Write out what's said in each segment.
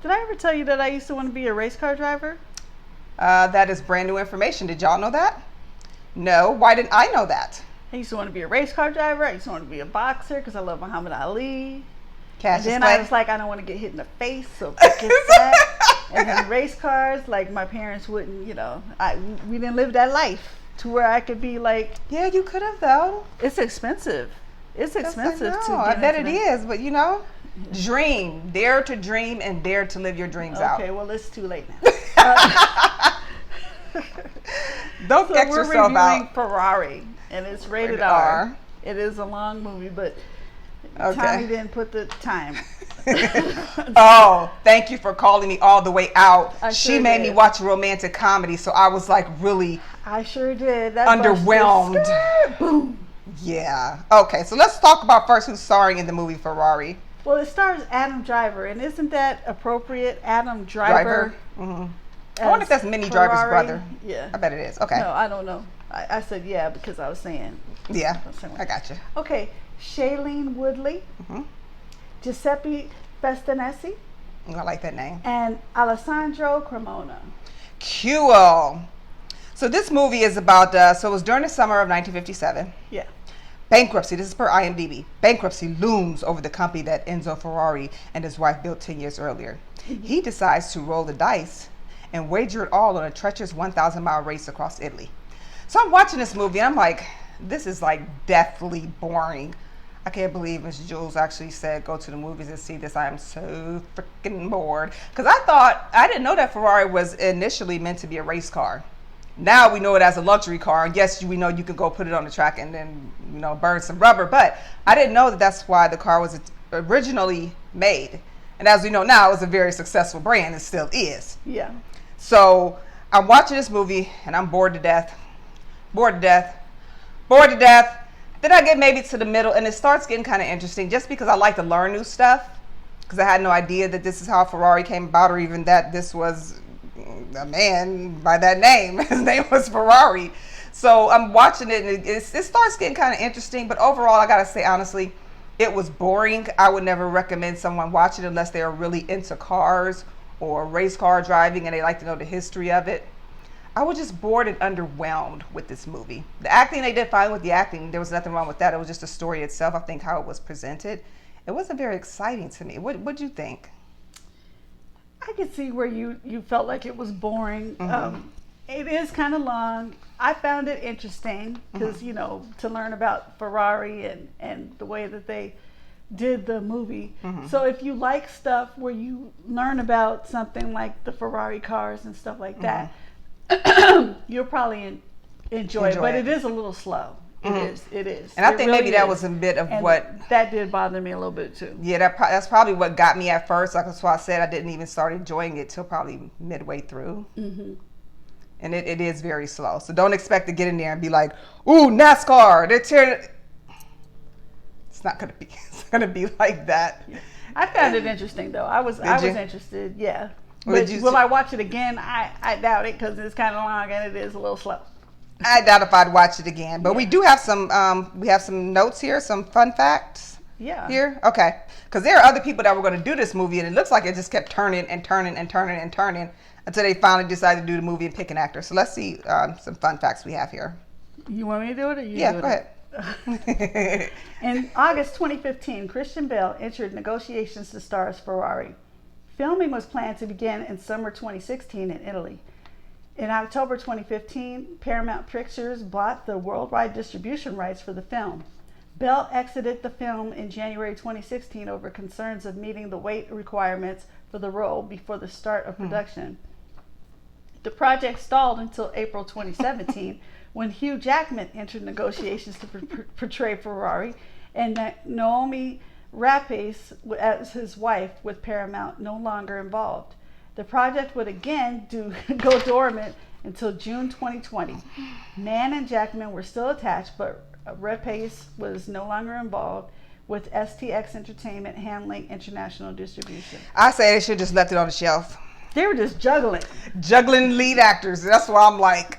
Did I ever tell you that I used to want to be a race car driver? That is brand new information. Did y'all know that? No. Why didn't I know that? I used to want to be a race car driver. I used to want to be a boxer because I love Muhammad Ali. Cassius And then Clay. I was like, I don't want to get hit in the face, so forget that. And then race cars, like my parents wouldn't, we didn't live that life to where I could be like. Yeah, you could have though. It's expensive. It's expensive I to know. get I bet into it that. is, but dream, dare to dream and dare to live your dreams out. Okay, well it's too late now. Don't So X we're yourself reviewing out. Ferrari, and it's rated Rated R. R. It is a long movie, but Okay. Thommi didn't put the time. Oh, thank you for calling me all the way out. I She sure made me did. watch a romantic comedy, so I was like really I sure did. That underwhelmed. bus just- boom. Yeah. Okay, so let's talk about first who's starring in the movie Ferrari. Well, it stars Adam Driver, and isn't that appropriate? Adam Driver. Mm-hmm. I wonder if that's Minnie Driver's Ferrari? brother. Yeah. I bet it is. Okay. No, I don't know. I said yeah because I was saying. Yeah. I got you. Okay, Shailene Woodley, Mm-hmm. Giuseppe Festanesi, I like that name. and Alessandro Cremona. Cool. So this movie is about, so it was during the summer of 1957. Yeah. Bankruptcy, this is per IMDb. Bankruptcy looms over the company that Enzo Ferrari and his wife built 10 years earlier. He decides to roll the dice and wager it all on a treacherous 1,000-mile race across Italy. So I'm watching this movie and I'm like, this is like deathly boring. I can't believe Miss Jules actually said go to the movies and see this. I am so freaking bored. Because I didn't know that Ferrari was initially meant to be a race car. Now we know it as a luxury car. Yes, we know you can go put it on the track and then, burn some rubber. But I didn't know that that's why the car was originally made. And as we know now, it's a very successful brand. It still is. Yeah. So I'm watching this movie and I'm bored to death. Bored to death. Bored to death. Then I get maybe to the middle and it starts getting kind of interesting just because I like to learn new stuff. Because I had no idea that this is how Ferrari came about or even that this was a man by that name. His name was Ferrari. So I'm watching it and it starts getting kind of interesting. But overall, I got to say honestly, it was boring. I would never recommend someone watch it unless they are really into cars or race car driving and they like to know the history of it. I was just bored and underwhelmed with this movie. The acting, they did fine with the acting. There was nothing wrong with that. It was just the story itself. I think how it was presented. It wasn't very exciting to me. What'd you think? I could see where you felt like it was boring. Mm-hmm. It is kind of long. I found it interesting because, to learn about Ferrari and the way that they did the movie. Mm-hmm. So if you like stuff where you learn about something like the Ferrari cars and stuff like that, you'll probably enjoy it. But it is a little slow. It is. And I think maybe that was a bit of what that did bother me a little bit too. Yeah, that's probably what got me at first. Like that's why I said I didn't even start enjoying it till probably midway through. Mm-hmm. And it is very slow. So don't expect to get in there and be like, "Ooh, NASCAR! They're tearing." It's not gonna be. It's gonna be like that. I found it interesting though. I was interested. Yeah. But will I watch it again? I doubt it because it's kind of long and it is a little slow. I doubt if I'd watch it again. But we do have some notes here, some fun facts. Yeah. Here? Okay. Because there are other people that were going to do this movie, and it looks like it just kept turning and turning and turning and turning until they finally decided to do the movie and pick an actor. So let's see some fun facts we have here. You want me to do it or you Yeah, do it? go ahead. In August 2015, Christian Bale entered negotiations to star as Ferrari. Filming was planned to begin in summer 2016 in Italy. In October 2015, Paramount Pictures bought the worldwide distribution rights for the film. Bell exited the film in January 2016 over concerns of meeting the weight requirements for the role before the start of production. The project stalled until April 2017 when Hugh Jackman entered negotiations to portray Ferrari and Naomi Rapace as his wife, with Paramount no longer involved. The project would again go dormant until June 2020. Mann and Jackman were still attached, but Rapace was no longer involved, with STX Entertainment handling international distribution. I say they should just left it on the shelf. They were just juggling lead actors. That's why I'm like,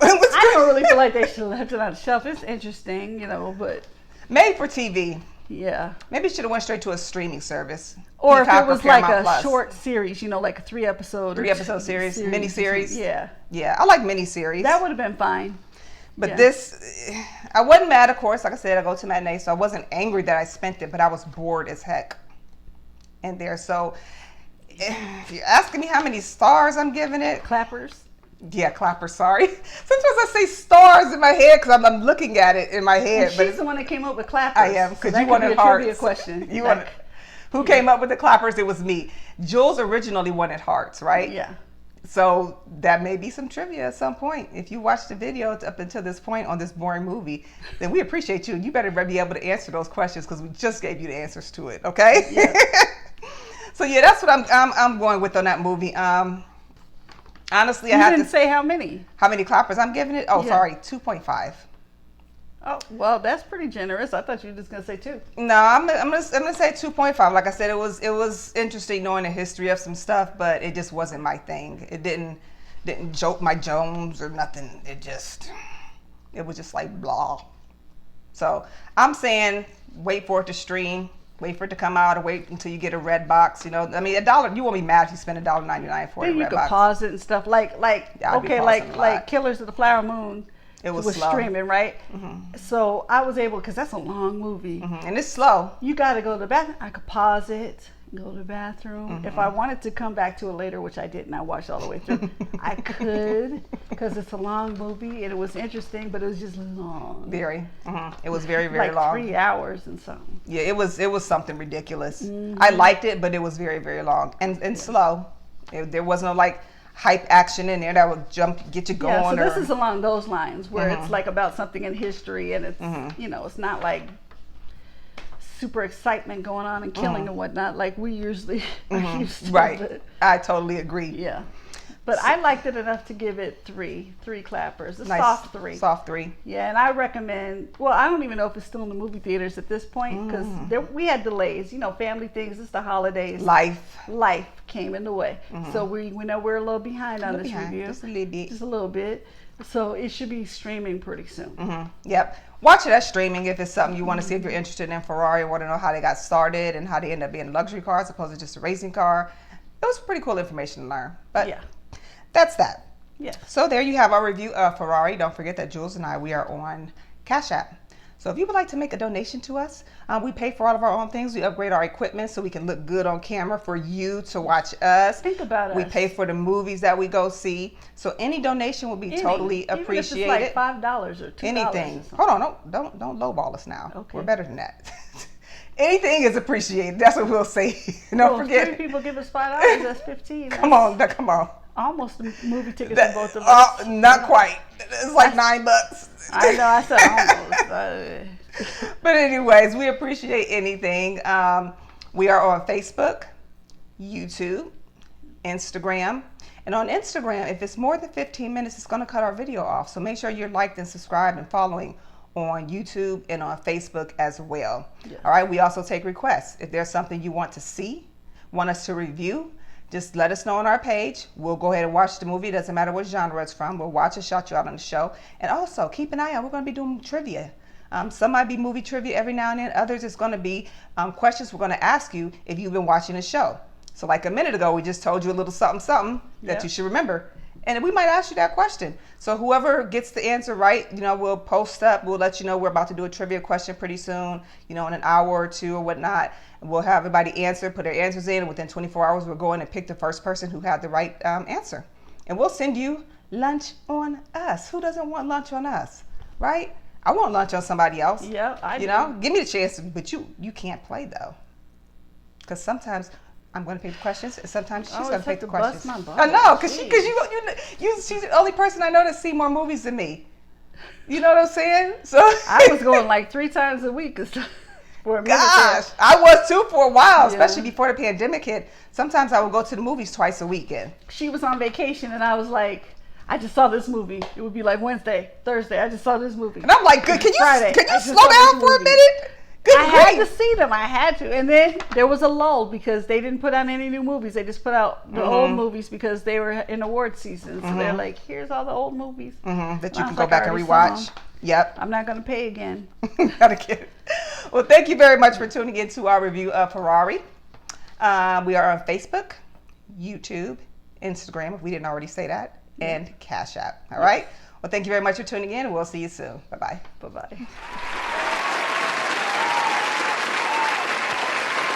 I don't really feel like they should have left it on the shelf. It's interesting, but made for TV. Yeah. Maybe it should have went straight to a streaming service. Or if Peacock it was or like a Paramount Plus. short series, like a 3-episode. 3-episode series, mini-series. Yeah. Yeah, I like mini-series. That would have been fine. But Yeah. this, I wasn't mad, of course. Like I said, I go to matinee, so I wasn't angry that I spent it, but I was bored as heck in there. So if you're asking me how many stars I'm giving it. Clappers. Yeah, clappers, sorry. Sometimes I say stars in my head because I'm looking at it in my head. And but she's the one that came up with clappers. I am, because you wanted a hearts. trivia question. You wanted, who came up with the clappers? It was me. Jules originally wanted hearts, right? Yeah. So that may be some trivia at some point. If you watched the video up until this point on this boring movie, then we appreciate you. You better be able to answer those questions because we just gave you the answers to it. Okay. Yeah. So yeah, that's what I'm going with on that movie. Honestly, You didn't say how many. How many clappers I'm giving it? Oh, Yeah. sorry, 2.5. Oh, well, that's pretty generous. I thought you were just gonna say 2. No, I'm gonna say 2.5. Like I said, it was interesting knowing the history of some stuff, but it just wasn't my thing. It didn't jolt my Jones or nothing. It was just like blah. So I'm saying wait for it to stream, wait for it to come out, or wait until you get a red box. I mean, $1. You won't be mad if you spend $1.99 for a Then you red could box. pause it and stuff. Yeah, I'd be pausing a lot. Killers of the Flower Moon. It was slow. Streaming, right? Mm-hmm. So I was able, because that's a long movie. Mm-hmm. And it's slow. You got to go to the bathroom. I could pause it, go to the bathroom. Mm-hmm. If I wanted to come back to it later, which I didn't, I watched all the way through. I could, because it's a long movie and it was interesting, but it was just long. Very. Mm-hmm. It was very, very like long. 3 hours and something. Yeah, it was something ridiculous. Mm-hmm. I liked it, but it was very, very long and slow. There was no like hype action in there that would get you going. Yeah, so this is along those lines where Mm-hmm. it's like about something in history and it's, it's not like super excitement going on and killing and whatnot like we usually are used to. Right. But, I totally agree. yeah. But I liked it enough to give it 3 clappers. A Nice. soft 3. Soft 3. Yeah, and I recommend, well, I don't even know if it's still in the movie theaters at this point because we had delays, family things, it's the holidays. Life came in the way. So we know we're a little behind on this review. Just a little bit. Just a little bit. So it should be streaming pretty soon. Yep. Watch it as streaming if it's something you want to see, if you're interested in Ferrari, want to know how they got started and how they end up being a luxury car as opposed to just a racing car. It was pretty cool information to learn. But Yeah. that's that. Yes. So there you have our review of Ferrari. Don't forget that Jules and I, we are on Cash App. So if you would like to make a donation to us, we pay for all of our own things. We upgrade our equipment so we can look good on camera for you to watch us. Think about us. We pay for the movies that we go see. So any donation will be totally appreciated. Even if it's like $5 or $2. Anything. Or something. Hold on, don't lowball us now. Okay. We're better than that. Anything is appreciated. That's what we'll say. Don't forget. 3 people give us $5. That's 15. Come on. Almost the movie tickets for both of us. Not quite. It's like $9. I know. I said almost. But anyways, we appreciate anything. We are on Facebook, YouTube, Instagram. And on Instagram, if it's more than 15 minutes, it's going to cut our video off. So make sure you're liked and subscribed and following on YouTube and on Facebook as well. Yes. All right. We also take requests. If there's something you want to see, want us to review, just let us know on our page. We'll go ahead and watch the movie. It doesn't matter what genre it's from. We'll watch it, shout you out on the show. And also keep an eye out. We're going to be doing trivia. Some might be movie trivia every now and then. Others, it's going to be questions we're going to ask you if you've been watching the show. So like a minute ago, we just told you a little something that you should remember. And we might ask you that question. So whoever gets the answer right, we'll post up. We'll let you know we're about to do a trivia question pretty soon, in an hour or two or whatnot. And we'll have everybody answer, put their answers in. And within 24 hours, we'll go in and pick the first person who had the right answer. And we'll send you lunch on us. Who doesn't want lunch on us, right? I want lunch on somebody else. Yeah, I do. Give me the chance, but you can't play though. Because sometimes I'm going to pick the questions, and sometimes she's going to pick the questions. I know, because she's the only person I know that see more movies than me. You know what I'm saying? So I was going like 3 times a week for a minute. Gosh, I was too for a while, especially before the pandemic hit. Sometimes I would go to the movies twice a weekend. She was on vacation, and I was like, I just saw this movie. It would be like Wednesday, Thursday. I just saw this movie. And I'm like, good. Can you Friday, slow down for a minute? I had to see them. I had to. And then there was a lull because they didn't put out any new movies. They just put out the old movies because they were in award season. So they're like, here's all the old movies that you can go back and rewatch. Yep. I'm not going to pay again. Gotta get it. Well, thank you very much for tuning in to our review of Ferrari. We are on Facebook, YouTube, Instagram, if we didn't already say that, and Cash App. All right? Well, thank you very much for tuning in, and we'll see you soon. Bye-bye. Bye-bye.